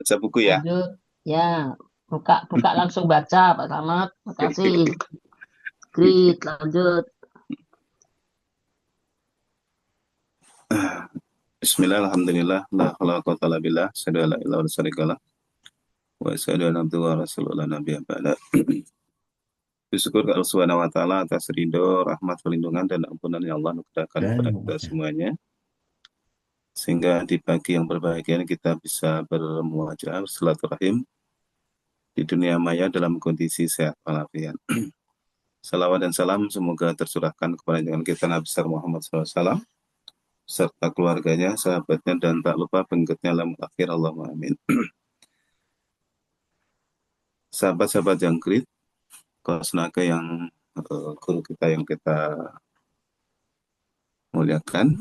baca buku ya. Lanjut. Ya, buka buka langsung baca Pak Slamet. Makasih. Grit, lanjut. Bismillah, alhamdulillah, la haula wa quwwata illa billah, asyhadu an la ilaha illallah wa syarika lah, wa asyhadu anna abduhu wa rasuluhu la nabiyya ba'da. Bersyukur ke Allah Subhanahu wa taala atas ridho, rahmat, perlindungan dan ampunan yang Allah nukarkan Dan kepada kita semuanya. Sehingga di pagi yang berbahagia ini kita bisa bermuajah, bersilaturahim di dunia maya dalam kondisi sehat walafiat. Salawat dan salam semoga tercurahkan kepada junjungan kita Nabi besar Muhammad SAW serta keluarganya, sahabatnya, dan tak lupa pengikutnya dalam akhir Allahumma amin. Sahabat-sahabat yang kredit, kelas naga yang guru kita yang kita muliakan.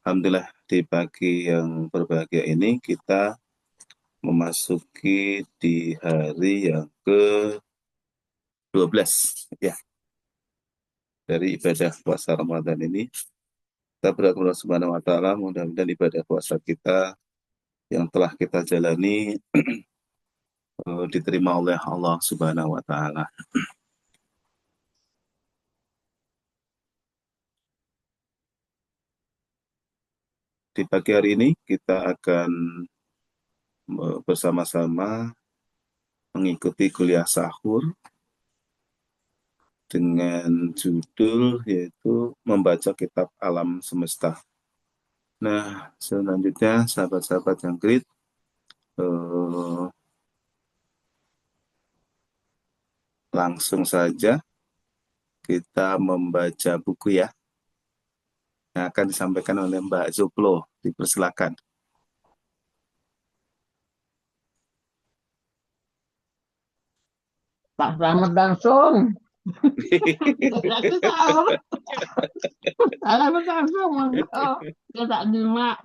Alhamdulillah di pagi yang berbahagia ini kita memasuki di hari yang ke-12 ya dari ibadah puasa Ramadan ini. Kita berdoa kepada Allah Subhanahu wa taala mudah-mudahan ibadah puasa kita yang telah kita jalani diterima oleh Allah Subhanahu wa taala. Di pagi hari ini kita akan bersama-sama mengikuti kuliah sahur dengan judul yaitu membaca kitab alam semesta. Nah, selanjutnya sahabat-sahabat yang kredit, langsung saja kita membaca buku ya yang akan disampaikan oleh Mbak Zuplo. Dipersilakan. Pak Slamet langsung. Aku tahu. Slamet langsung. Oh, dia tak terima.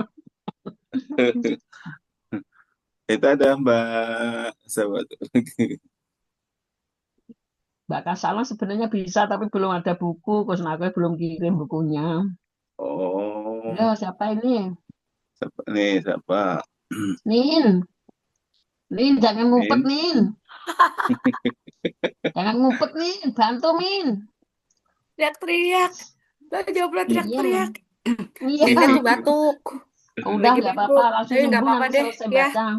Itu ada Mbak sahabat. Mbak Kasala sebenarnya bisa, tapi belum ada buku. Kusnaku belum kirim bukunya. Oh, Ya, siapa ini? siapa nih? Siapa? Nin. Nin, jangan ngumpet, Min? Nin. Jangan ngumpet, Nin. Bantu, Min. Teriak-teriak. Lo coba Iya. teriak-teriak. Iya. Nenek tuh batuk. Udah, Lagi nggak apa-apa. batuk. Langsung Nggak sembuh apa-apa nanti deh. selesai Ya. baca. Ya.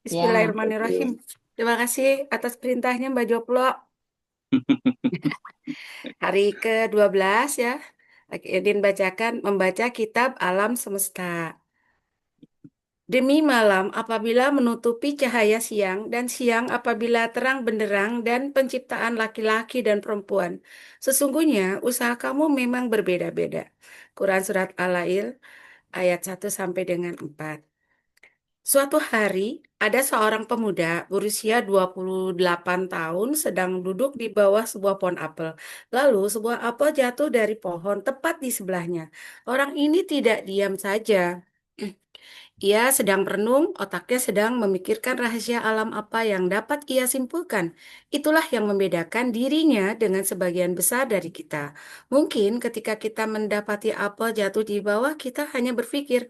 Bismillahirrahmanirrahim. Terima kasih atas perintahnya Mbak Joplo. Hari ke-12 ya. Edin bacakan membaca kitab Alam Semesta. Demi malam apabila menutupi cahaya siang dan siang apabila terang benderang dan penciptaan laki-laki dan perempuan. Sesungguhnya usaha kamu memang berbeda-beda. Quran Surat Al-Lail ayat 1 sampai dengan 4. Suatu hari, ada seorang pemuda berusia 28 tahun sedang duduk di bawah sebuah pohon apel. Lalu sebuah apel jatuh dari pohon tepat di sebelahnya. Orang ini tidak diam saja. Ia sedang merenung, otaknya sedang memikirkan rahasia alam apa yang dapat ia simpulkan. Itulah yang membedakan dirinya dengan sebagian besar dari kita. Mungkin ketika kita mendapati apel jatuh di bawah, kita hanya berpikir,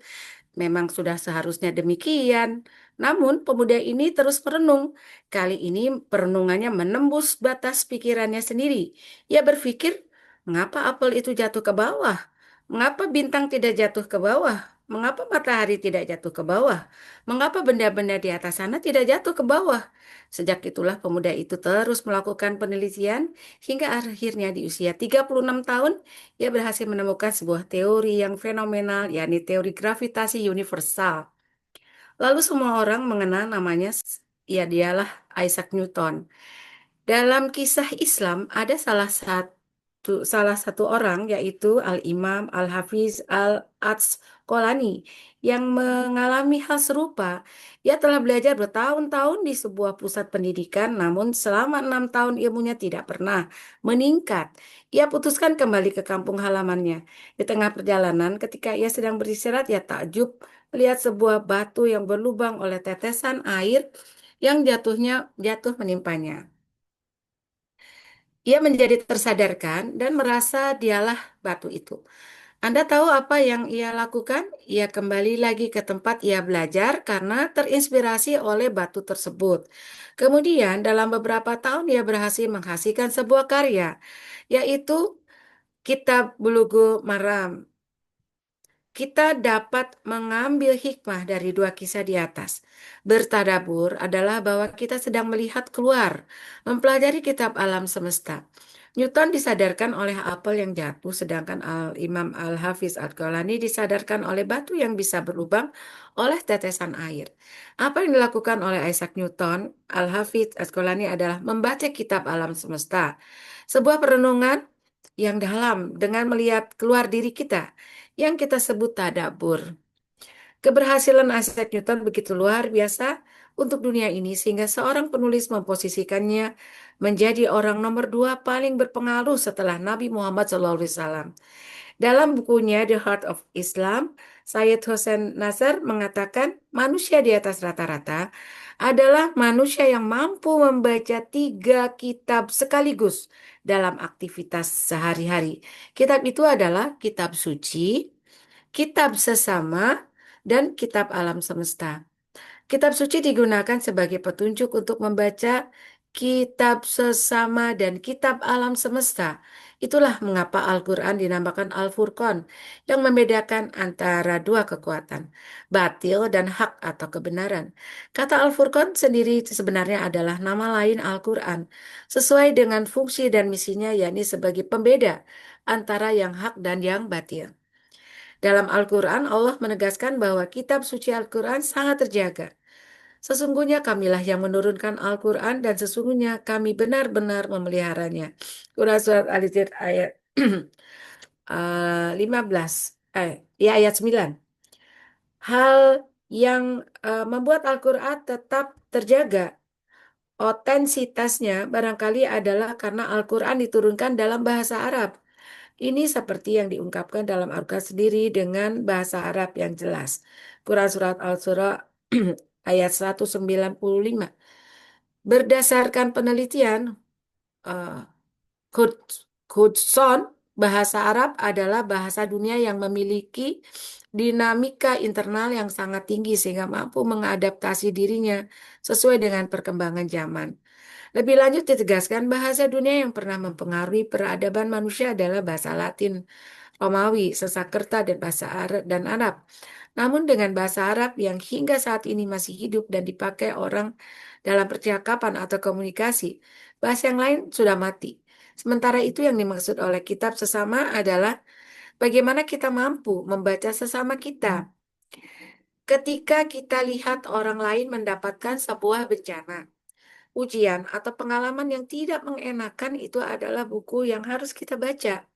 memang sudah seharusnya demikian. Namun, pemuda ini terus merenung. Kali ini perenungannya menembus batas pikirannya sendiri. Ia berpikir, mengapa apel itu jatuh ke bawah? Mengapa bintang tidak jatuh ke bawah? Mengapa matahari tidak jatuh ke bawah? Mengapa benda-benda di atas sana tidak jatuh ke bawah? Sejak itulah pemuda itu terus melakukan penelitian hingga akhirnya di usia 36 tahun ia berhasil menemukan sebuah teori yang fenomenal, yakni teori gravitasi universal. Lalu semua orang mengenal namanya, ya dialah Isaac Newton. Dalam kisah Islam ada salah satu orang yaitu Al-Imam Al-Hafiz Al-Asqalani yang mengalami hal serupa. Ia telah belajar bertahun-tahun di sebuah pusat pendidikan, namun selama 6 tahun ilmunya tidak pernah meningkat. Ia putuskan kembali ke kampung halamannya. Di tengah perjalanan, ketika ia sedang beristirahat, ia takjub melihat sebuah batu yang berlubang oleh tetesan air yang jatuh menimpanya. Ia menjadi tersadarkan dan merasa dialah batu itu. Anda tahu apa yang ia lakukan? Ia kembali lagi ke tempat ia belajar karena terinspirasi oleh batu tersebut. Kemudian, dalam beberapa tahun ia berhasil menghasilkan sebuah karya, yaitu Kitab Bulughul Maram. Kita dapat mengambil hikmah dari dua kisah di atas. Bertadabur adalah bahwa kita sedang melihat keluar, mempelajari kitab alam semesta. Newton disadarkan oleh apel yang jatuh, sedangkan Imam Al-Hafiz Al-Ghalani disadarkan oleh batu yang bisa berlubang oleh tetesan air. Apa yang dilakukan oleh Isaac Newton, Al-Hafiz Al-Ghalani adalah membaca kitab alam semesta. Sebuah perenungan yang dalam dengan melihat keluar diri kita yang kita sebut tadabbur. Keberhasilan Isaac Newton begitu luar biasa untuk dunia ini sehingga seorang penulis memposisikannya menjadi orang nomor 2 paling berpengaruh setelah Nabi Muhammad SAW. Dalam bukunya The Heart of Islam, Syed Hossein Nasr mengatakan manusia di atas rata-rata adalah manusia yang mampu membaca 3 kitab sekaligus dalam aktivitas sehari-hari. Kitab itu adalah kitab suci, kitab sesama, dan kitab alam semesta. Kitab suci digunakan sebagai petunjuk untuk membaca kitab sesama dan kitab alam semesta. Itulah mengapa Al-Quran dinamakan Al-Furqan, yang membedakan antara dua kekuatan, batil dan hak atau kebenaran. Kata Al-Furqan sendiri sebenarnya adalah nama lain Al-Quran, sesuai dengan fungsi dan misinya, yakni sebagai pembeda antara yang hak dan yang batil. Dalam Al-Quran, Allah menegaskan bahwa kitab suci Al-Quran sangat terjaga. Sesungguhnya kamilah yang menurunkan Al-Quran dan sesungguhnya kami benar-benar memeliharanya. Surah Surat Al-Hijr ayat 15, ya ayat 9. Hal yang membuat Al-Quran tetap terjaga otensitasnya barangkali adalah karena Al-Quran diturunkan dalam bahasa Arab. Ini seperti yang diungkapkan dalam Al-Quran sendiri dengan bahasa Arab yang jelas. Quran Surat Al-Surah ayat 195. Berdasarkan penelitian, uh, Hudson, bahasa Arab adalah bahasa dunia yang memiliki dinamika internal yang sangat tinggi sehingga mampu mengadaptasi dirinya sesuai dengan perkembangan zaman. Lebih lanjut ditegaskan bahasa dunia yang pernah mempengaruhi peradaban manusia adalah bahasa Latin, Romawi, Sanskerta, dan bahasa Arab dan Arab. Namun dengan bahasa Arab yang hingga saat ini masih hidup dan dipakai orang dalam percakapan atau komunikasi, bahasa yang lain sudah mati. Sementara itu yang dimaksud oleh kitab sesama adalah bagaimana kita mampu membaca sesama kita. Ketika kita lihat orang lain mendapatkan sebuah bencana, ujian, atau pengalaman yang tidak mengenakan, itu adalah buku yang harus kita baca.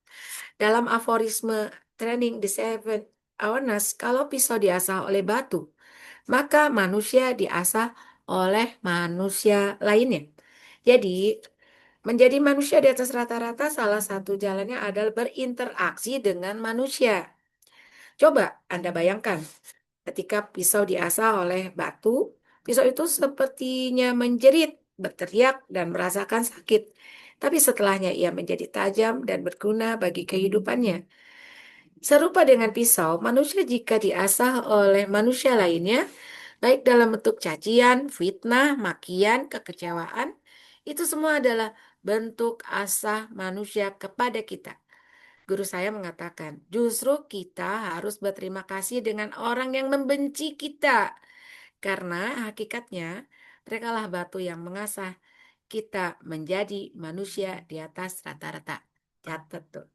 Dalam aforisme Training the Seven Awareness, kalau pisau diasah oleh batu, maka manusia diasah oleh manusia lainnya. Jadi, menjadi manusia di atas rata-rata salah satu jalannya adalah berinteraksi dengan manusia. Coba Anda bayangkan, ketika pisau diasah oleh batu, pisau itu sepertinya menjerit, berteriak, dan merasakan sakit. Tapi setelahnya ia menjadi tajam dan berguna bagi kehidupannya. Serupa dengan pisau, manusia jika diasah oleh manusia lainnya, baik dalam bentuk cacian, fitnah, makian, kekecewaan, itu semua adalah bentuk asah manusia kepada kita. Guru saya mengatakan, justru kita harus berterima kasih dengan orang yang membenci kita. Karena hakikatnya, merekalah batu yang mengasah kita menjadi manusia di atas rata-rata. Catat tuh.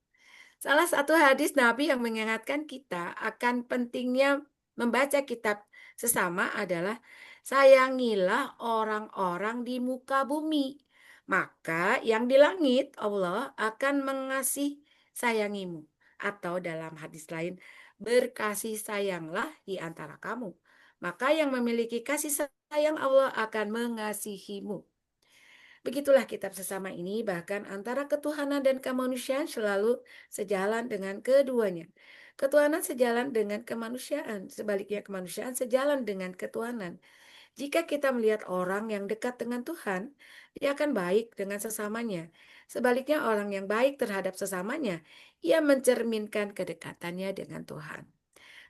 Salah satu hadis Nabi yang mengingatkan kita akan pentingnya membaca kitab sesama adalah sayangilah orang-orang di muka bumi. Maka yang di langit Allah akan mengasihi sayangimu. Atau dalam hadis lain, berkasih sayanglah di antara kamu. Maka yang memiliki kasih sayang Allah akan mengasihimu. Begitulah kitab sesama ini, bahkan antara ketuhanan dan kemanusiaan selalu sejalan dengan keduanya. Ketuhanan sejalan dengan kemanusiaan, sebaliknya kemanusiaan sejalan dengan ketuhanan. Jika kita melihat orang yang dekat dengan Tuhan, dia akan baik dengan sesamanya. Sebaliknya, orang yang baik terhadap sesamanya, ia mencerminkan kedekatannya dengan Tuhan.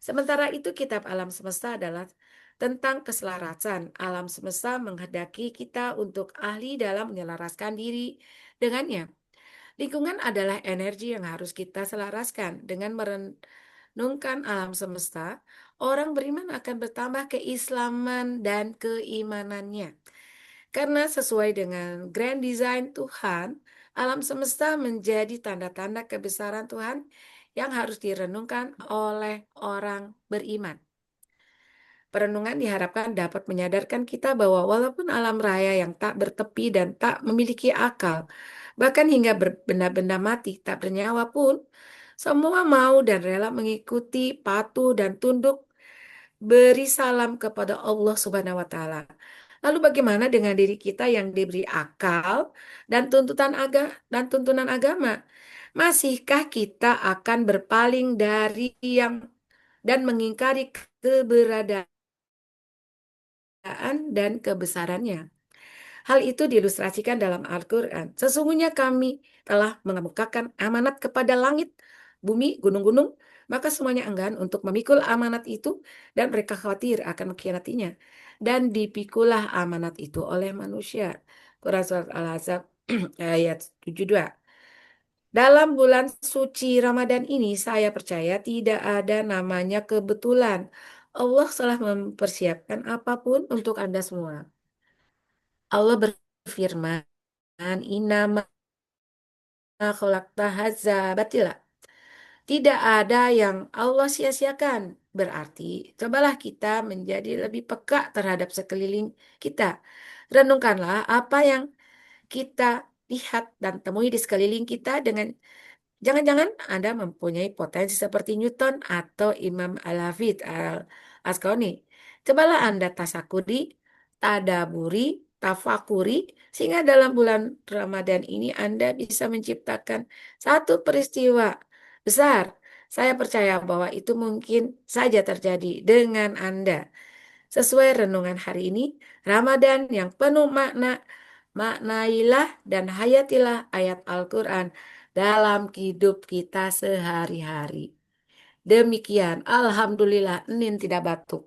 Sementara itu, kitab alam semesta adalah tentang keselarasan. Alam semesta menghendaki kita untuk ahli dalam menyelaraskan diri dengannya. Lingkungan adalah energi yang harus kita selaraskan. Dengan merenungkan alam semesta, orang beriman akan bertambah keislaman dan keimanannya. Karena sesuai dengan grand design Tuhan, alam semesta menjadi tanda-tanda kebesaran Tuhan yang harus direnungkan oleh orang beriman. Perenungan diharapkan dapat menyadarkan kita bahwa walaupun alam raya yang tak bertepi dan tak memiliki akal, bahkan hingga benda-benda mati tak bernyawa pun, semua mau dan rela mengikuti, patuh dan tunduk beri salam kepada Allah Subhanahu wa taala. Lalu bagaimana dengan diri kita yang diberi akal dan tuntunan agama? Masihkah kita akan berpaling dari yang dan mengingkari keberadaan dan kebesarannya? Hal itu diilustrasikan dalam Al-Quran. Sesungguhnya kami telah mengemukakan amanat kepada langit, bumi, gunung-gunung, maka semuanya enggan untuk memikul amanat itu dan mereka khawatir akan mengkhianatinya. Dan dipikulah amanat itu oleh manusia. Quran Surat Al-Ahzab ayat 72. Dalam bulan suci Ramadan ini saya percaya tidak ada namanya kebetulan. Allah telah mempersiapkan apapun untuk Anda semua. Allah berfirman, Inama khalaqta hadza batila. Tidak ada yang Allah sia-siakan. Berarti, cobalah kita menjadi lebih peka terhadap sekeliling kita. Renungkanlah apa yang kita lihat dan temui di sekeliling kita dengan jangan-jangan Anda mempunyai potensi seperti Newton atau Imam Al-Hafidh Al-Asqalani. Cobalah Anda tasakudi, tadaburi, tafakuri, sehingga dalam bulan Ramadan ini Anda bisa menciptakan satu peristiwa besar. Saya percaya bahwa itu mungkin saja terjadi dengan Anda. Sesuai renungan hari ini, Ramadan yang penuh makna, maknailah dan hayatilah ayat Al-Quran dalam hidup kita sehari-hari. Demikian, Alhamdulillah, Nin tidak batuk.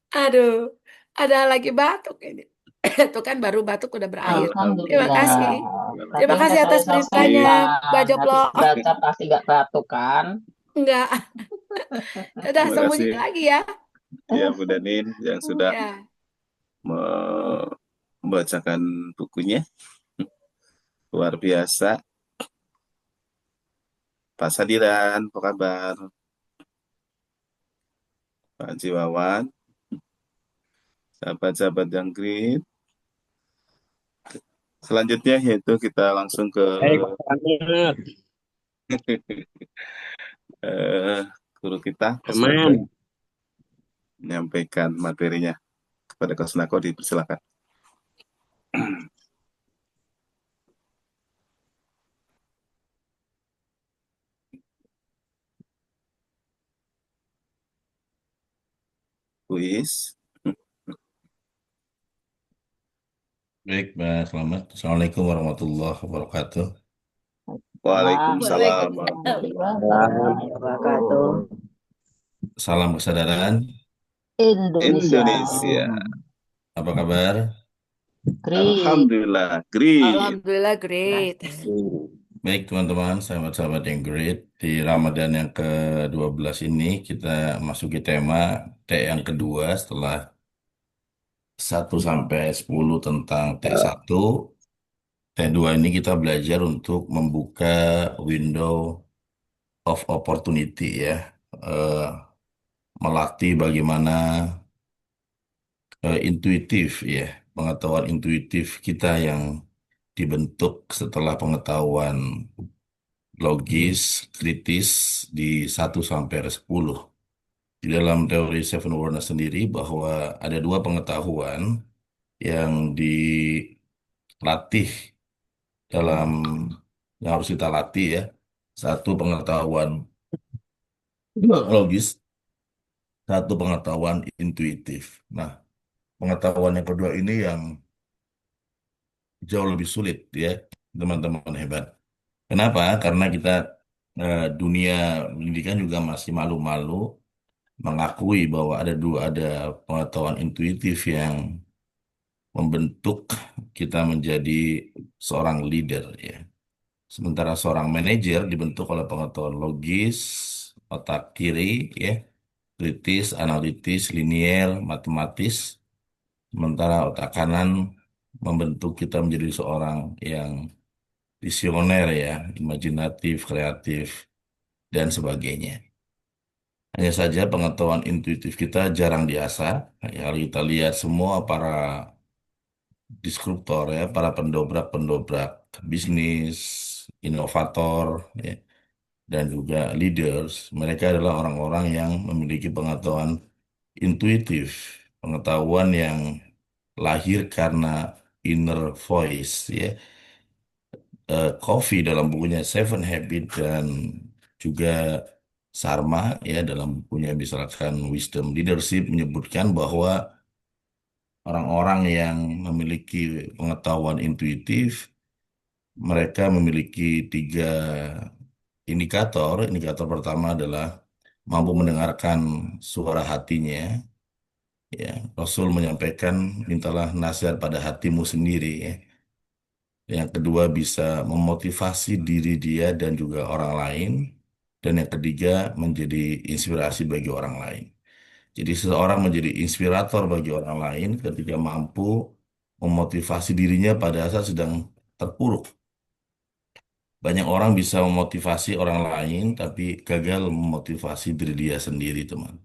Aduh, ada lagi batuk ini. Itu kan baru batuk udah berair. Terima Alhamdulillah. kasih. Berarti Terima yang kasih udah saya atas beritanya, sampaikan, Mbak Joplo. habis baca pasti gak batuk kan? Enggak, udah Terima sembunyi kasih lagi ya. ya Bu Danin yang sudah Ya, membacakan bukunya. Luar biasa. Pak Sadiran, apa kabar? Pak Jiwawan, sahabat-sahabat yang great. Selanjutnya yaitu kita langsung ke eh, guru kita, Coach Nako, Aman. menyampaikan materinya. Kepada Coach Nako dipersilakan. Kuis. Baik, Mbak. Selamat. Assalamualaikum warahmatullahi wabarakatuh. Waalaikumsalam Warahmatullahi wabarakatuh. Salam kesadaran. Indonesia. Indonesia. Apa kabar? Great. Alhamdulillah, great. Alhamdulillah great. Baik, teman-teman, sahabat-sahabat yang great. Di Ramadan yang ke-12 ini kita masuki tema T yang kedua setelah 1 sampai 10 tentang T1. T2 ini kita belajar untuk membuka window of opportunity ya. Eh, Melatih bagaimana intuitif ya, pengetahuan intuitif kita yang dibentuk setelah pengetahuan logis, kritis di 1 sampai 10. Di dalam teori Seven Awareness sendiri bahwa ada dua pengetahuan yang dilatih dalam yang harus kita latih ya. Satu pengetahuan logis, satu pengetahuan intuitif. Nah, pengetahuan yang kedua ini yang jauh lebih sulit ya, teman-teman hebat. Kenapa? Karena kita dunia pendidikan juga masih malu-malu mengakui bahwa ada pengetahuan intuitif yang membentuk kita menjadi seorang leader ya. Sementara seorang manajer dibentuk oleh pengetahuan logis, otak kiri ya, kritis, analitis, linier, matematis. Sementara otak kanan membentuk kita menjadi seorang yang visioner ya, imajinatif, kreatif, dan sebagainya. Hanya saja pengetahuan intuitif kita jarang diasah. Ya, kalau kita lihat semua para disruptor ya, para pendobrak-pendobrak bisnis, inovator, ya, dan juga leaders, mereka adalah orang-orang yang memiliki pengetahuan intuitif, pengetahuan yang lahir karena inner voice ya. Covey dalam bukunya Seven Habits dan juga Sharma ya dalam bukunya misalkan Wisdom Leadership menyebutkan bahwa orang-orang yang memiliki pengetahuan intuitif mereka memiliki tiga indikator. Indikator pertama adalah mampu mendengarkan suara hatinya. Ya, Rasul menyampaikan, mintalah nasihat pada hatimu sendiri. Ya. Yang kedua bisa memotivasi diri dia dan juga orang lain. Dan yang ketiga menjadi inspirasi bagi orang lain. Jadi seseorang menjadi inspirator bagi orang lain ketika mampu memotivasi dirinya pada saat sedang terpuruk. Banyak orang bisa memotivasi orang lain, tapi gagal memotivasi diri dia sendiri, teman.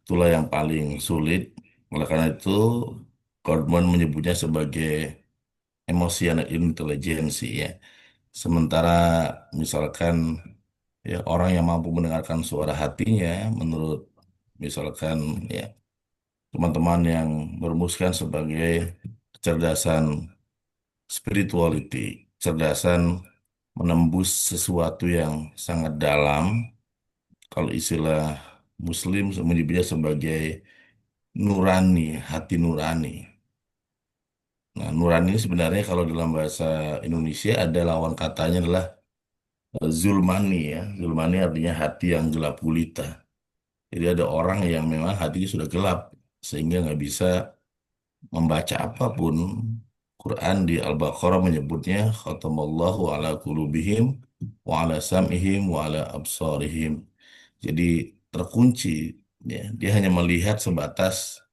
Itulah yang paling sulit. Oleh karena itu, Goldman menyebutnya sebagai emotional intelligence ya. Sementara misalkan ya orang yang mampu mendengarkan suara hatinya, menurut misalkan ya teman-teman yang merumuskan sebagai kecerdasan spirituality, kecerdasan menembus sesuatu yang sangat dalam. Kalau istilah Muslim menyebutnya sebagai nurani, hati nurani. Nah, nurani ini sebenarnya kalau dalam bahasa Indonesia ada lawan katanya adalah zulmani ya. Zulmani artinya hati yang gelap gulita. Jadi ada orang yang memang hatinya sudah gelap sehingga nggak bisa membaca apapun. Quran di Al-Baqarah menyebutnya khatamallahu ala qulubihim wa ala sam'ihim wa ala absarihim. Jadi terkunci ya. Dia hanya melihat sebatas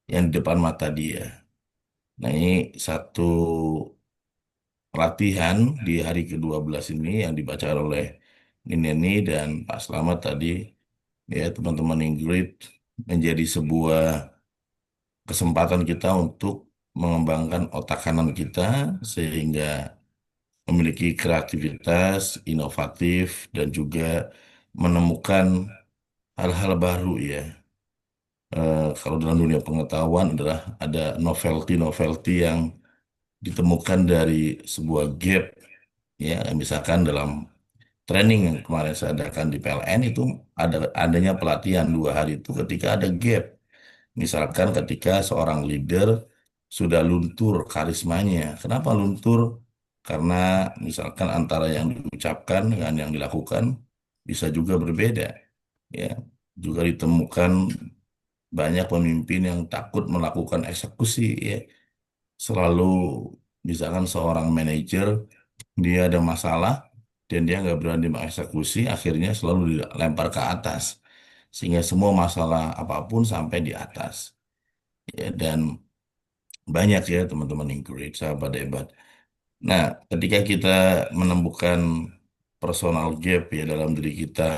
yang di depan mata dia. Nah, ini satu pelatihan di hari ke-12 ini yang dibaca oleh Nineni dan Pak Slamet tadi ya teman-teman Ingrid menjadi sebuah kesempatan kita untuk mengembangkan otak kanan kita sehingga memiliki kreativitas, inovatif dan juga menemukan hal-hal baru ya. Kalau dalam dunia pengetahuan adalah ada novelty-novelty yang ditemukan dari sebuah gap ya misalkan dalam training yang kemarin saya adakan di PLN itu adanya pelatihan 2 hari itu ketika ada gap. Misalkan ketika seorang leader sudah luntur karismanya. Kenapa luntur? Karena misalkan antara yang diucapkan dengan yang dilakukan bisa juga berbeda. Ya, juga ditemukan banyak pemimpin yang takut melakukan eksekusi. Ya, selalu misalkan seorang manajer dia ada masalah dan dia nggak berani mengeksekusi, akhirnya selalu dilempar ke atas. Sehingga semua masalah apapun sampai di atas. Ya, dan banyak ya teman-teman encourage, sahabat hebat. Nah, ketika kita menemukan personal gap ya dalam diri kita,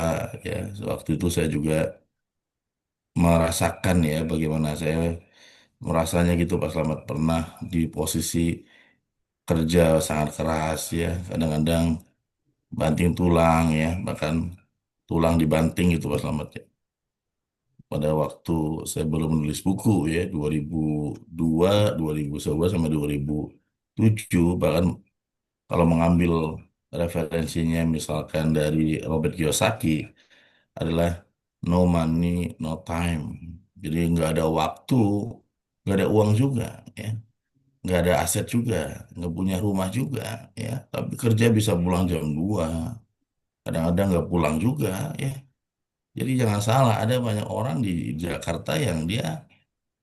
ya waktu itu saya juga merasakan ya bagaimana saya merasanya gitu Pak Slamet pernah di posisi kerja sangat keras ya, kadang-kadang banting tulang ya, bahkan tulang dibanting gitu Pak Slamet ya. Pada waktu saya belum menulis buku ya, 2002, 2011 sampai 2007, bahkan kalau mengambil referensinya misalkan dari Robert Kiyosaki adalah no money, no time. Jadi nggak ada waktu, nggak ada uang juga ya. nggak ada aset juga, nggak punya rumah juga, ya. Tapi kerja bisa pulang jam 2, kadang-kadang nggak pulang juga, ya. Jadi jangan salah, ada banyak orang di Jakarta yang dia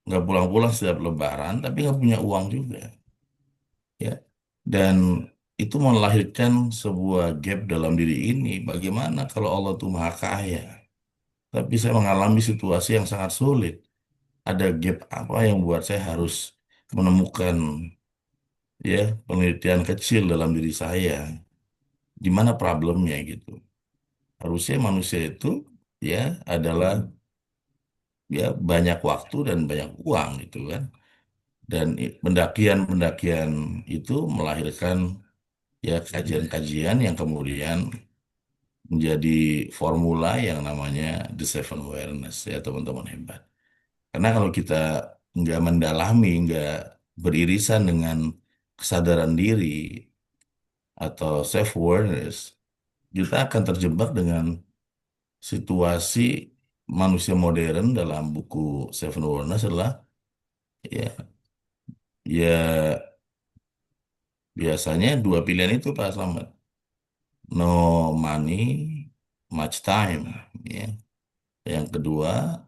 nggak pulang-pulang setiap Lebaran, tapi nggak punya uang juga, ya. Dan itu melahirkan sebuah gap dalam diri ini. Bagaimana kalau Allah tuh Maha Kaya, tapi saya mengalami situasi yang sangat sulit. Ada gap apa yang buat saya harus menemukan, ya, penelitian kecil dalam diri saya, di mana problemnya gitu. Harusnya manusia itu, ya, adalah, ya, banyak waktu dan banyak uang gitu kan. Dan pendakian-pendakian itu melahirkan, ya, kajian-kajian yang kemudian menjadi formula yang namanya the seven awareness, ya teman-teman hebat. Karena kalau kita nggak mendalami, nggak beririsan dengan kesadaran diri atau self awareness, kita akan terjebak dengan situasi manusia modern. Dalam buku Seven Awareness adalah, ya, ya biasanya dua pilihan itu Pak Slamet. No money, much time, ya. Yang kedua,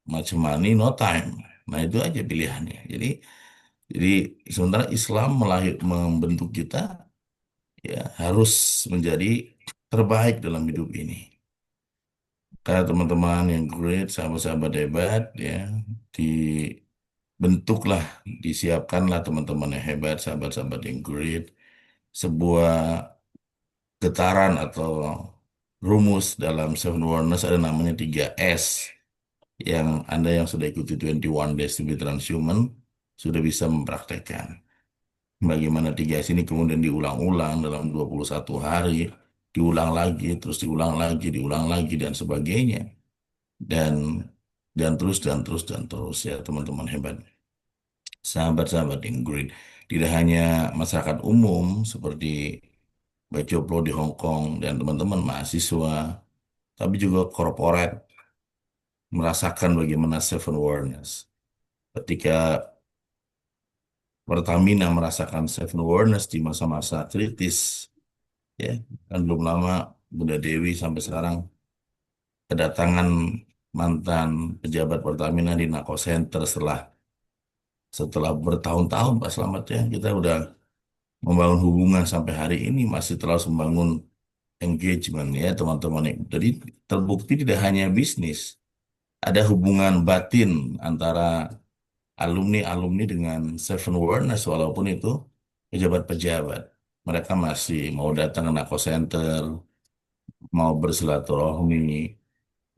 much money, no time. Nah, itu aja pilihannya. Jadi sementara Islam membentuk kita, ya, harus menjadi terbaik dalam hidup ini. Karena teman-teman yang great, sahabat-sahabat hebat, ya, dibentuklah, disiapkanlah teman-teman yang hebat, sahabat-sahabat yang great, sebuah getaran atau rumus dalam Seven Awareness, ada namanya 3S, yang Anda yang sudah ikuti 21 Days to be Transhuman sudah bisa mempraktekkan. Bagaimana 3S ini kemudian diulang-ulang dalam 21 hari, diulang lagi, terus diulang lagi, dan sebagainya. Dan terus ya teman-teman hebat. Sahabat-sahabat yang great. Tidak hanya masyarakat umum seperti Bacoplo di Hong Kong dan teman-teman mahasiswa, tapi juga korporat merasakan bagaimana seven awareness. Ketika Pertamina merasakan seven awareness di masa-masa kritis, ya, kan belum lama Bunda Dewi sampai sekarang kedatangan mantan pejabat Pertamina di Nako Center setelah bertahun-tahun Pak Slamet, ya, kita udah membangun hubungan sampai hari ini, masih terus membangun engagement, ya teman-teman. Jadi terbukti tidak hanya bisnis, ada hubungan batin antara alumni-alumni dengan Seven Awareness, walaupun itu pejabat-pejabat. Mereka masih mau datang ke Nako Center, mau bersilaturahmi,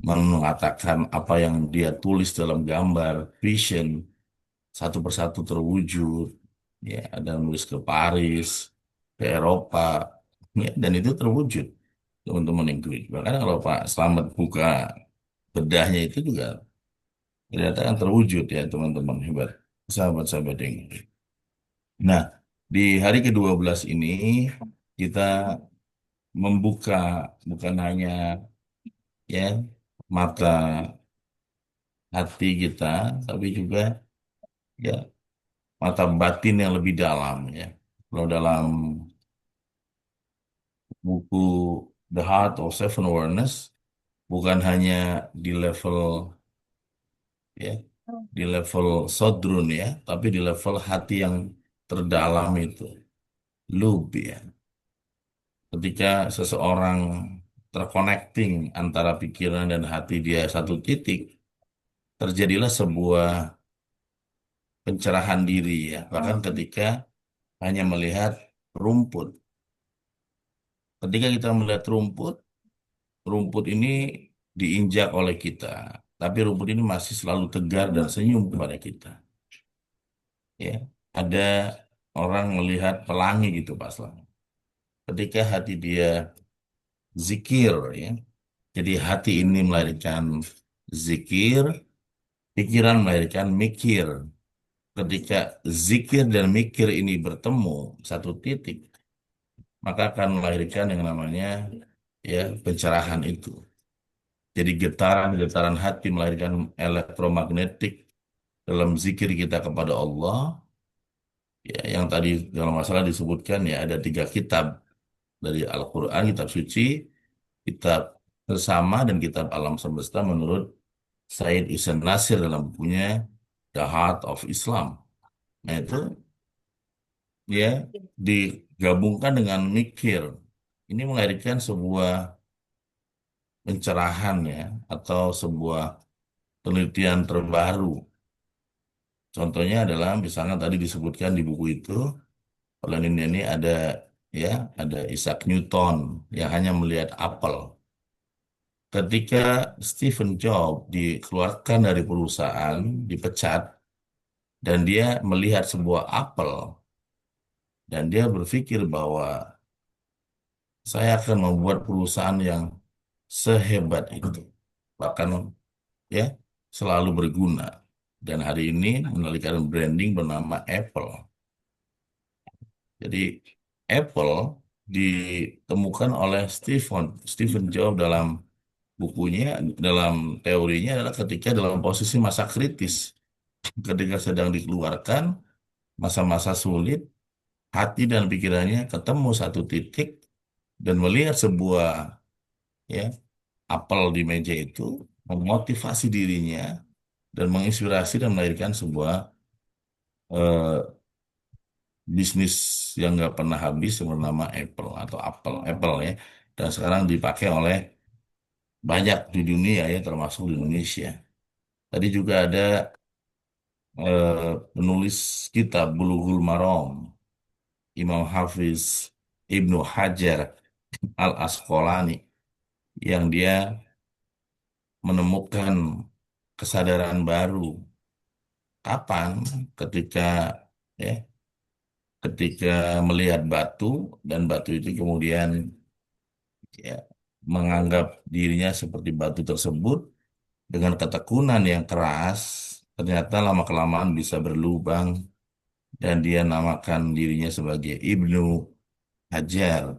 mengatakan apa yang dia tulis dalam gambar, vision, satu persatu terwujud. Ya, ada nulis ke Paris, ke Eropa, ya, dan itu terwujud, teman-teman yang klik. Bahkan kalau Pak Slamet buka bedahnya itu juga ternyata kan terwujud, ya teman-teman hebat, sahabat-sahabat yang klik. Nah, di hari ke-12 ini kita membuka bukan hanya, ya, mata hati kita, tapi juga, ya, mata batin yang lebih dalam, ya. Kalau dalam buku The Heart of Seven Awareness, bukan hanya di level, ya, di level sodrun, ya, tapi di level hati yang terdalam itu, lub, ya. Ketika seseorang terconnecting antara pikiran dan hati dia satu titik, terjadilah sebuah pencerahan diri, ya. Bahkan ketika hanya melihat rumput. Ketika kita melihat rumput, rumput ini diinjak oleh kita, tapi rumput ini masih selalu tegar dan senyum kepada kita. Ya, ada orang melihat pelangi gitu Pak Selamat. Ketika hati dia zikir, ya, jadi hati ini melahirkan zikir, pikiran melahirkan mikir. Ketika zikir dan mikir ini bertemu satu titik, maka akan melahirkan yang namanya, ya, pencerahan itu. Jadi getaran-getaran hati melahirkan elektromagnetik dalam zikir kita kepada Allah, Ya, yang tadi kalau nggak salah disebutkan ya ada 3 kitab dari Al-Quran, kitab suci, kitab bersama, dan kitab alam semesta menurut Said Ihsan Nasir dalam bukunya The Heart of Islam. Nah itu ya digabungkan dengan mikir. Ini melahirkan sebuah pencerahan ya, atau sebuah penelitian terbaru. Contohnya adalah misalnya tadi disebutkan di buku itu, kalau ini ada ya, ada Isaac Newton yang hanya melihat apel. Ketika Stephen Jobs dikeluarkan dari perusahaan, dipecat, dan dia melihat sebuah apel, dan dia berpikir bahwa saya akan membuat perusahaan yang sehebat itu, bahkan ya selalu berguna. Dan hari ini menarikkan branding bernama Apple. Jadi Apple ditemukan oleh Stephen Jobs dalam bukunya, dalam teorinya adalah ketika dalam posisi masa kritis, ketika sedang dikeluarkan masa-masa sulit, hati dan pikirannya ketemu satu titik dan melihat sebuah ya apel di meja itu, memotivasi dirinya dan menginspirasi dan melahirkan sebuah eh, bisnis yang nggak pernah habis yang bernama Apple ya, dan sekarang dipakai oleh banyak di dunia ya, termasuk di Indonesia. Tadi juga ada penulis kitab Bulughul Maram, Imam Hafiz Ibnu Hajar Al Asqalani, yang dia menemukan kesadaran baru. Kapan? Ketika ya, ketika melihat batu, dan batu itu kemudian ya, menganggap dirinya seperti batu tersebut dengan ketekunan yang keras, ternyata lama-kelamaan bisa berlubang, dan dia namakan dirinya sebagai Ibnu Hajar.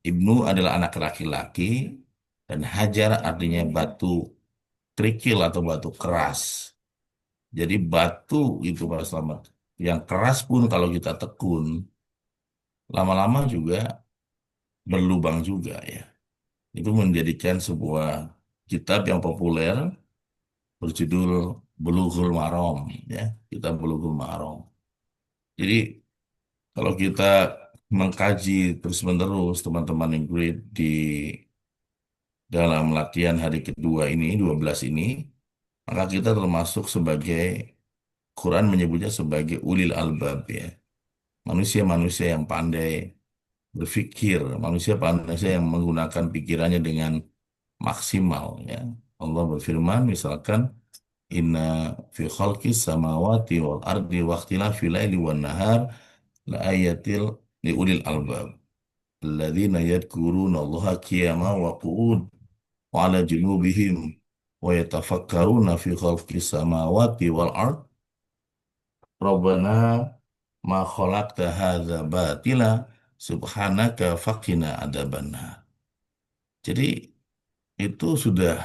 Ibnu adalah anak laki-laki, dan Hajar artinya batu kerikil atau batu keras. Jadi batu itu Pak Slamet, yang keras pun kalau kita tekun, lama-lama juga berlubang juga ya. Itu menjadikan sebuah kitab yang populer berjudul Bulughul Maram ya, kitab Bulughul Maram. Jadi kalau kita mengkaji terus-menerus teman-teman yang great di dalam latihan hari kedua ini, 12 ini, maka kita termasuk sebagai, Quran menyebutnya sebagai ulil albab ya. Manusia-manusia yang pandai berpikir, manusia yang menggunakan pikirannya dengan maksimal ya. Allah berfirman misalkan, Inna fi khalqis samawati wal ardi wa ikhtilafil laili wan nahar la ayatil li ulil albab alladzina yadhkuruna Allaha qiyama wa qu'ud wa ala junubihim wa yatafakkaruna fi khalqis samawati wal ard Rabbana ma khalaqta hadza batila subhanaka faqina adzabannar. Jadi itu sudah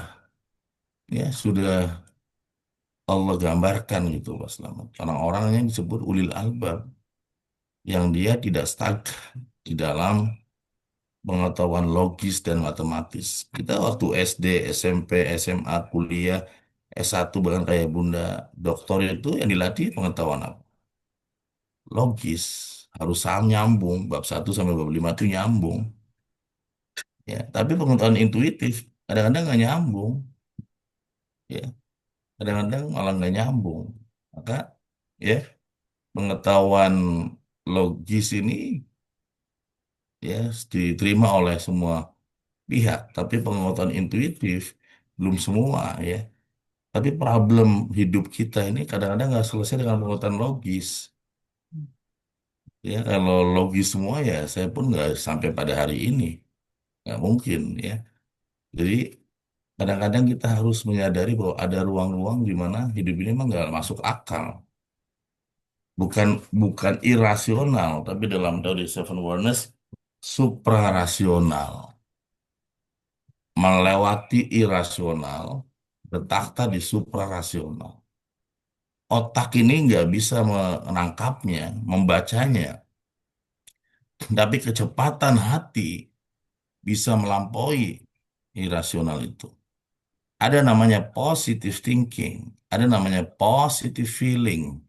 Allah gambarkan gitu Mas Slamet. Orang-orang yang disebut ulil albab, yang dia tidak stuck di dalam pengetahuan logis dan matematis. Kita waktu SD, SMP, SMA, kuliah, S1, bahkan kayak Bunda doktor, itu yang dilatih pengetahuan apa? Logis. Harus sama nyambung. Bab 1 sampai bab 5 itu nyambung. Ya, tapi pengetahuan intuitif kadang-kadang nggak nyambung. Ya, kadang-kadang malah nggak nyambung. Maka ya, pengetahuan logis ini ya diterima oleh semua pihak, tapi pengetahuan intuitif belum semua ya. Tapi problem hidup kita ini kadang-kadang nggak selesai dengan pengetahuan logis. Ya, kalau logis semua ya saya pun nggak sampai pada hari ini, nggak mungkin ya. Jadi kadang-kadang kita harus menyadari bahwa ada ruang-ruang di mana hidup ini memang nggak masuk akal. Bukan bukan irasional, tapi dalam teori Seven Wonders suprarasional, melewati irasional, bertakhta di suprarasional. otak ini nggak bisa menangkapnya, membacanya, tapi kecepatan hati bisa melampaui irasional itu. Ada namanya positive thinking, ada namanya positive feeling.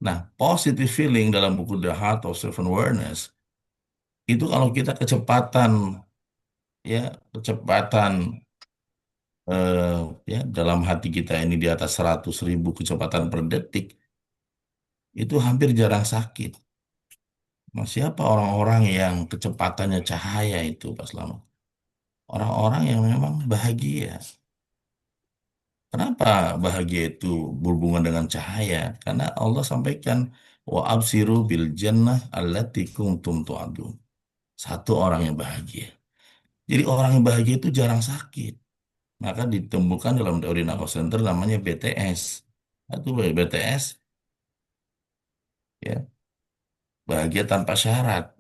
Nah, positive feeling dalam buku The Heart of Self-Awareness itu kalau kita kecepatan, ya kecepatan, eh, ya dalam hati kita ini di atas 100.000 kecepatan per detik, itu hampir jarang sakit. Nah, siapa orang-orang yang kecepatannya cahaya itu Pak Slamet? Orang-orang yang memang bahagia. Kenapa bahagia itu berhubungan dengan cahaya? Karena Allah sampaikan wa absiru bil jannah allati kuntum tu'adun. Satu orang yang bahagia. Jadi orang yang bahagia itu jarang sakit. Maka ditemukan dalam teori Narco Center namanya BTS. Itu BTS, ya, bahagia tanpa syarat.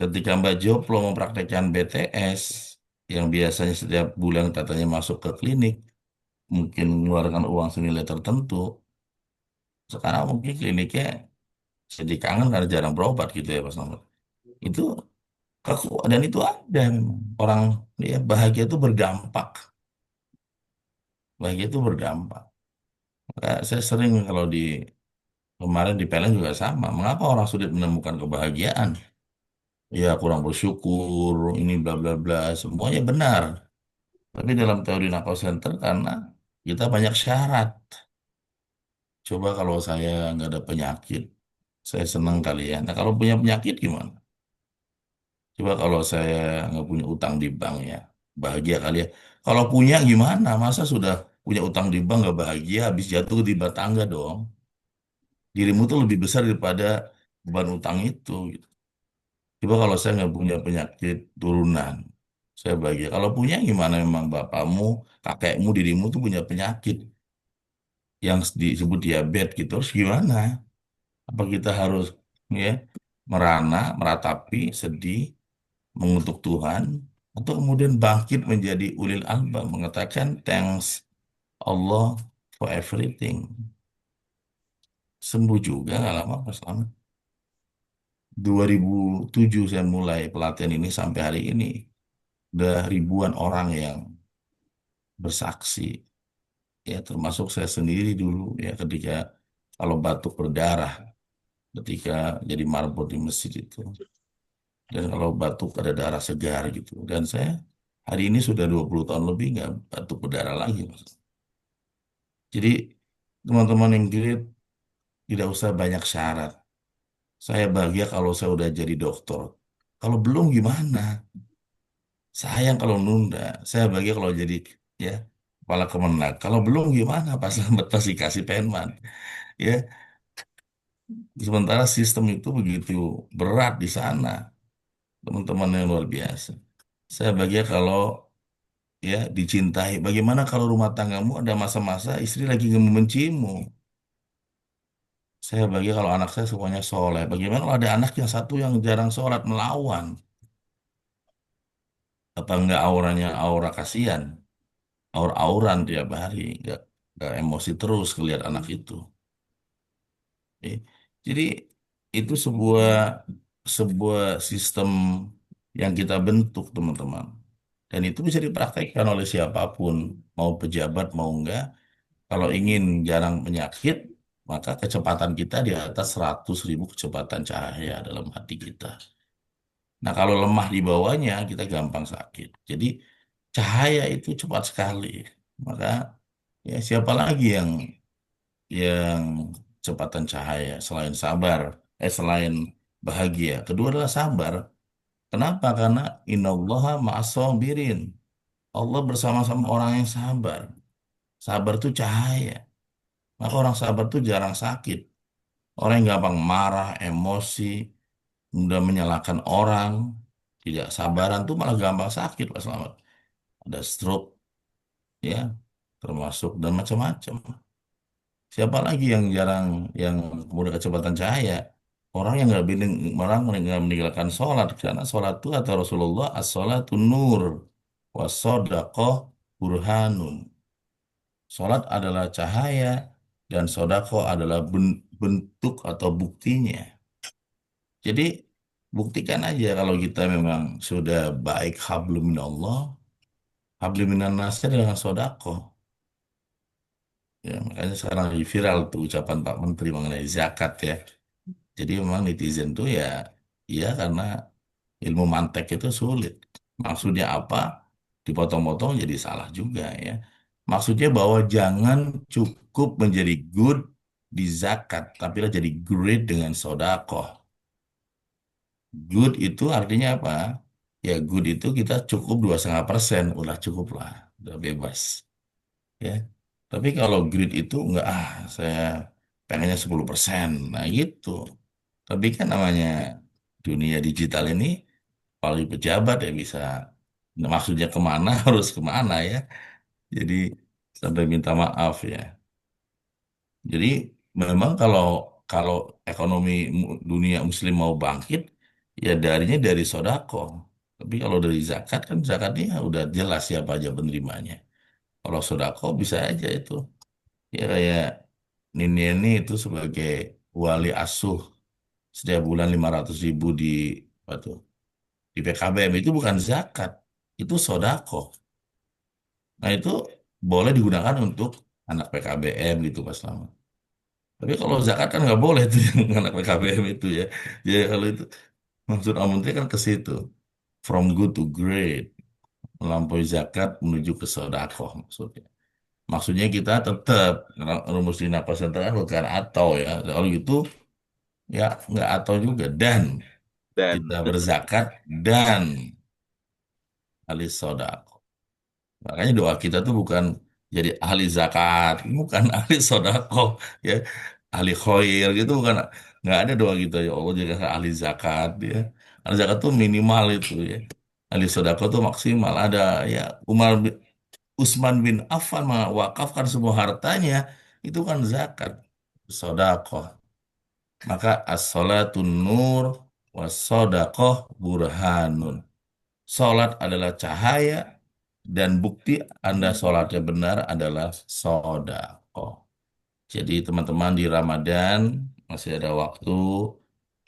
Ketika Mbak Joplo mempraktekkan BTS, yang biasanya setiap bulan katanya masuk ke klinik, mungkin mengeluarkan uang senilai tertentu, sekarang mungkin kliniknya jadi kangen karena jarang berobat gitu ya Mas Nomor. Itu dan itu ada memang. Orang ya bahagia itu berdampak. Bahagia itu berdampak. Maka saya sering kalau di kemarin di PLN juga sama. Mengapa orang sulit menemukan kebahagiaan? Ya kurang bersyukur, ini bla bla bla, semuanya benar. Tapi dalam teori narco center karena kita banyak syarat. Coba kalau saya nggak ada penyakit, saya senang kali ya. Nah kalau punya penyakit gimana? Coba kalau saya nggak punya utang di bank ya, bahagia kali ya. Kalau punya gimana? Masa sudah punya utang di bank nggak bahagia, habis jatuh ke timba tangga dong. Dirimu tuh lebih besar daripada beban utang itu, gitu. Coba kalau saya nggak punya penyakit turunan, saya bahagia. Kalau punya gimana memang bapakmu, kakekmu, dirimu tuh punya penyakit yang disebut diabetes gitu. Terus gimana? Apa kita harus ya merana, meratapi, sedih, mengutuk Tuhan, atau kemudian bangkit menjadi ulil albab mengatakan thanks Allah for everything. Sembuh juga nggak lama Mas Lama. 2007 saya mulai pelatihan ini sampai hari ini udah ribuan orang yang bersaksi, ya termasuk saya sendiri dulu ya ketika kalau batuk berdarah ketika jadi marbot di masjid itu, dan kalau batuk ada darah segar gitu, dan saya hari ini sudah 20 tahun lebih nggak batuk berdarah lagi Mas. Jadi teman-teman yang giat tidak usah banyak syarat. Saya bahagia kalau saya udah jadi dokter. Kalau belum gimana? Sayang kalau nunda. Saya bahagia kalau jadi ya kepala Kemenak. Kalau belum gimana? Pas Selamat pasti kasih penman. Ya, sementara sistem itu begitu berat di sana. Teman-teman yang luar biasa. Saya bahagia kalau ya dicintai. Bagaimana kalau rumah tanggamu ada masa-masa istri lagi membencimu? Saya bahagia kalau anak saya semuanya soleh. Bagaimana kalau ada anak yang satu yang jarang sholat melawan? Apa enggak auranya aura kasihan? Aur-auran tiap hari. Enggak emosi terus ngelihat anak itu. Eh, Jadi itu sebuah sebuah sistem yang kita bentuk teman-teman. Dan itu bisa dipraktekkan oleh siapapun. Mau pejabat mau enggak. Kalau ingin jarang penyakit, maka kecepatan kita di atas 100.000 kecepatan cahaya dalam hati kita. Nah, kalau lemah di bawahnya, kita gampang sakit. Jadi, cahaya itu cepat sekali. Maka, ya siapa lagi yang kecepatan cahaya selain sabar, selain bahagia. Kedua adalah sabar. Kenapa? Karena innallaha ma'as-sabirin. Allah bersama-sama orang yang sabar. Sabar itu cahaya. Maka orang sabar itu jarang sakit. Orang yang gampang marah, emosi, mudah menyalahkan orang, tidak sabaran tuh malah gampang sakit Pak Selamat. Ada stroke, ya, termasuk dan macam-macam. Siapa lagi yang jarang yang kemudian kecepatan cahaya? Orang yang nggak bilang orang nggak meninggalkan sholat karena sholat itu kata Rasulullah as-sholatu nur was burhanun. Sholat adalah cahaya dan sodako adalah bentuk atau buktinya. Jadi buktikan aja kalau kita memang sudah baik hablum minallah, hablum minan nas dengan sodako. Ya, makanya sekarang lagi viral tuh ucapan Pak Menteri mengenai zakat ya. Jadi memang netizen tuh ya, iya karena ilmu mantek itu sulit. Maksudnya apa? Dipotong-potong jadi salah juga ya. Maksudnya bahwa jangan cukup menjadi good di zakat, tapi lah jadi great dengan sodakoh. Good itu artinya apa? Ya good itu kita cukup 2,5%, udah cukup lah, udah bebas. Ya. Tapi kalau great itu enggak, saya pengennya 10%. Nah gitu. Tapi kan namanya dunia digital ini, kalau pejabat ya bisa, nah, maksudnya kemana harus kemana ya. Jadi sampai minta maaf ya. Jadi memang kalau kalau ekonomi dunia muslim mau bangkit, ya darinya dari sodako. Tapi kalau dari zakat kan zakatnya udah jelas siapa aja penerimanya. Kalau sodako bisa aja itu. Ya kayak Nini ini itu sebagai wali asuh setiap bulan 500.000 di apa tuh, di PKBM itu bukan zakat, itu sodako. Nah itu boleh digunakan untuk anak PKBM gitu Pak Slamet. Tapi kalau zakat kan nggak boleh tuh yang anak PKBM itu ya. Jadi kalau itu maksud Om Menteri kan ke situ. From good to great. Melampaui zakat menuju ke sedekah maksudnya. Maksudnya kita tetap rumus di nafas kan bukan atau ya. Kalau gitu ya nggak atau juga. Dan Dan kita berzakat dan ahli sedekah. Makanya doa kita tuh bukan jadi ahli zakat, bukan ahli sodako, ya, ahli khoir gitu bukan, nggak ada doa gitu ya Allah jadi ahli zakat ya. Ahli zakat tuh minimal itu ya. Ahli sodako tuh maksimal ada ya. Utsman bin Affan mewakafkan semua hartanya itu kan zakat, sodako. Maka as-salatun nur was sodakoh burhanun. Salat adalah cahaya dan bukti Anda sholatnya benar adalah sodako. Jadi teman-teman di Ramadan masih ada waktu.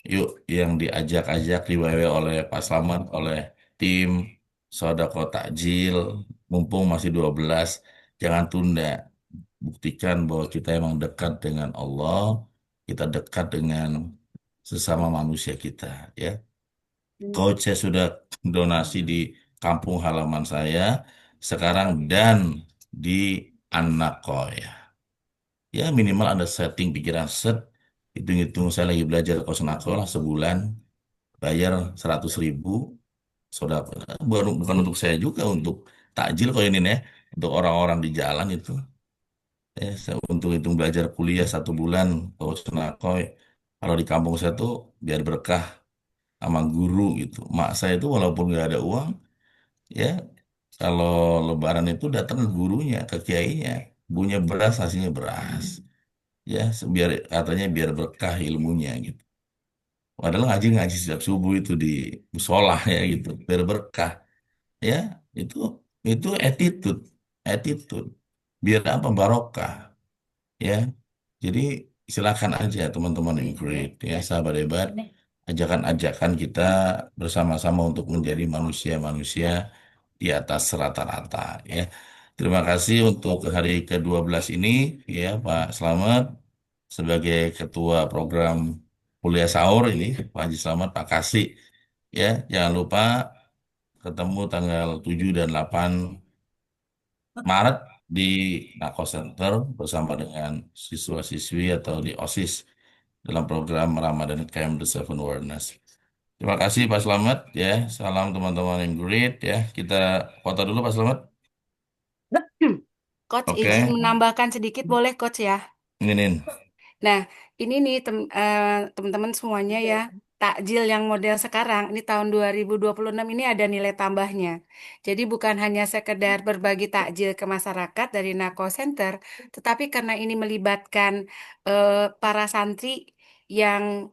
Yuk yang diajak-ajak dibawa oleh Pak Slamet, oleh tim sodako takjil. Mumpung masih 12, jangan tunda. Buktikan bahwa kita emang dekat dengan Allah. Kita dekat dengan sesama manusia kita. Ya. Coach saya sudah donasi di kampung halaman saya sekarang dan di Anakoya. Ya minimal ada setting pikiran set. Hitung-hitung saya lagi belajar kos lah sebulan. Bayar 100.000. Saudara, baru bukan untuk saya juga, untuk takjil kok ini nih. Untuk orang-orang di jalan itu. Saya untuk hitung belajar kuliah 1 bulan kos kalau di kampung saya tuh biar berkah sama guru gitu. Mak saya itu walaupun nggak ada uang, ya kalau Lebaran itu datang ke gurunya, ke kiainya, punya beras hasilnya beras, ya biar katanya biar berkah ilmunya gitu. Padahal ngaji ngaji setiap subuh itu di musola ya gitu, biar berkah, ya itu itu attitude, attitude, biar apa barokah, ya. Jadi silakan aja teman-teman yang great ya sahabat hebat, ajakan-ajakan kita bersama-sama untuk menjadi manusia-manusia di atas rata-rata ya. Terima kasih untuk hari ke-12 ini ya Pak Slamet sebagai ketua program kuliah sahur ini Pak Haji Slamet Pak Kasih ya. Jangan lupa ketemu tanggal 7 dan 8 Maret di Nako Center bersama dengan siswa-siswi atau di OSIS dalam program Ramadan Camp the Seven Awareness. Terima kasih Pak Slamet ya. Salam teman-teman yang great ya. Kita foto dulu Pak Slamet. Coach izin Oke. menambahkan sedikit boleh Coach ya? Ini. Nah, ini nih teman-teman semuanya ya, takjil yang model sekarang, ini tahun 2026 ini ada nilai tambahnya. Jadi bukan hanya sekedar berbagi takjil ke masyarakat dari Nako Center, tetapi karena ini melibatkan para santri yang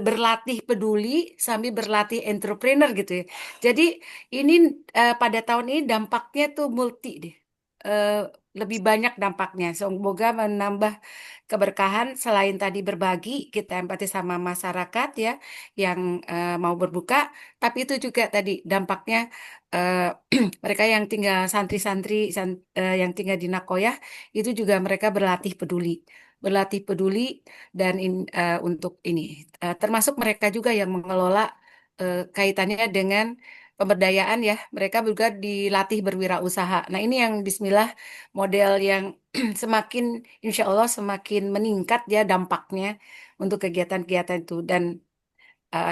berlatih peduli sambil berlatih entrepreneur gitu ya. Jadi ini pada tahun ini dampaknya tuh multi deh. eh, lebih banyak dampaknya. Semoga menambah keberkahan selain tadi berbagi, kita empati sama masyarakat ya yang mau berbuka, tapi itu juga tadi dampaknya eh, mereka yang tinggal santri-santri yang tinggal di Nakoyah itu juga mereka berlatih peduli dan untuk ini termasuk mereka juga yang mengelola kaitannya dengan pemberdayaan ya. Mereka juga dilatih berwirausaha. Nah, ini yang bismillah model yang semakin insya Allah semakin meningkat ya dampaknya untuk kegiatan-kegiatan itu. Dan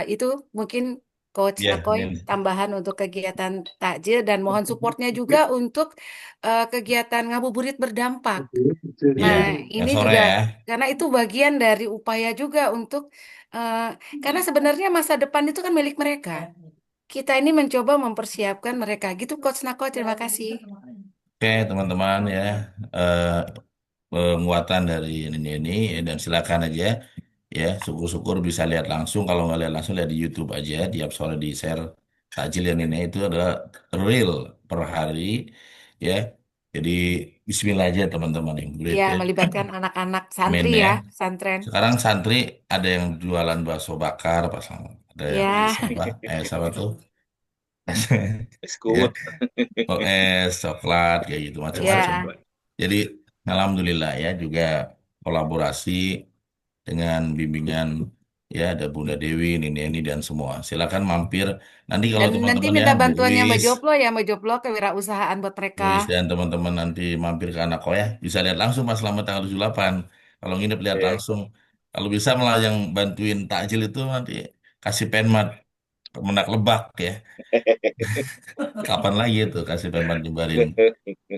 itu mungkin Coach Ya, Nakoy ini tambahan untuk kegiatan takjil dan mohon supportnya juga untuk kegiatan ngabuburit berdampak. ya Nah, yang ini sore juga ya. karena itu bagian dari upaya juga untuk eh, karena sebenarnya masa depan itu kan milik mereka. Kita ini mencoba mempersiapkan mereka. Gitu, Coach Nako. Terima kasih. Oke, teman-teman ya. eh, Penguatan dari ini dan silakan aja ya, syukur-syukur bisa lihat langsung. Kalau nggak lihat langsung, lihat di YouTube aja, tiap sore di share takjil yang ini itu adalah real per hari ya. Jadi Bismillah aja teman-teman yang murid Ya, ya, melibatkan anak-anak men santri ya. ya, pesantren. Sekarang santri ada yang jualan bakso bakar pasang, ada yang Ya, apa, apa tuh, ya, Eskut. oh, coklat kayak gitu macam-macam. ya, Jadi alhamdulillah ya, juga kolaborasi dengan bimbingan ya, ada Bunda Dewi, ini dan semua. Silakan mampir. Nanti kalau dan nanti teman-teman ya, minta Bu bantuannya Mbak Luis, Joplo ya, Mbak Joplo kewirausahaan buat mereka. Dan teman-teman nanti mampir ke anak ya, bisa lihat langsung Mas Slamet tanggal 78. Kalau nginep lihat Oke. langsung. Kalau bisa malah yang bantuin takjil itu nanti kasih penmat Kemenak Lebak ya. Kapan lagi itu kasih penmat nyebarin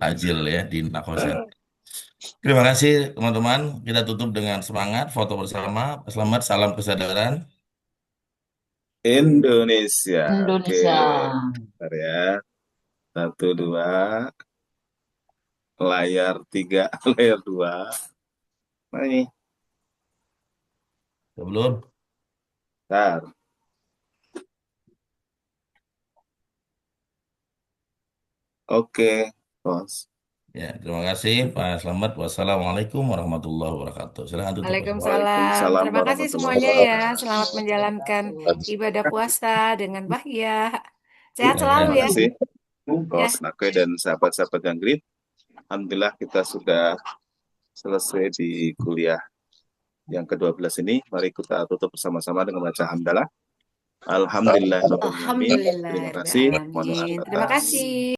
takjil ya di Nakoset. Terima kasih teman-teman. Kita tutup dengan semangat foto bersama. Selamat, salam kesadaran. Indonesia. Oke. Indonesia. Bentar ya. Satu, dua. Layar tiga. Layar dua. Nah, ini. Sebelum Bentar. Oke. Bos. ya, terima kasih Pak Slamet. Wassalamualaikum warahmatullahi wabarakatuh. Silahkan tutup. Waalaikumsalam. Waalaikumsalam Terima kasih warahmatullahi semuanya ya. Selamat wabarakatuh. menjalankan ibadah puasa dengan bahagia. Sehat selalu Terima Ya, ya. kasih. Ya. Bos Nakoy dan sahabat-sahabat yang grid. Alhamdulillah kita sudah selesai di kuliah yang ke-12 ini. Mari kita tutup bersama-sama dengan baca hamdalah. Alhamdulillah. Terima kasih. Mohon maaf Alhamdulillahirrahmanirrahim. Terima atas. kasih.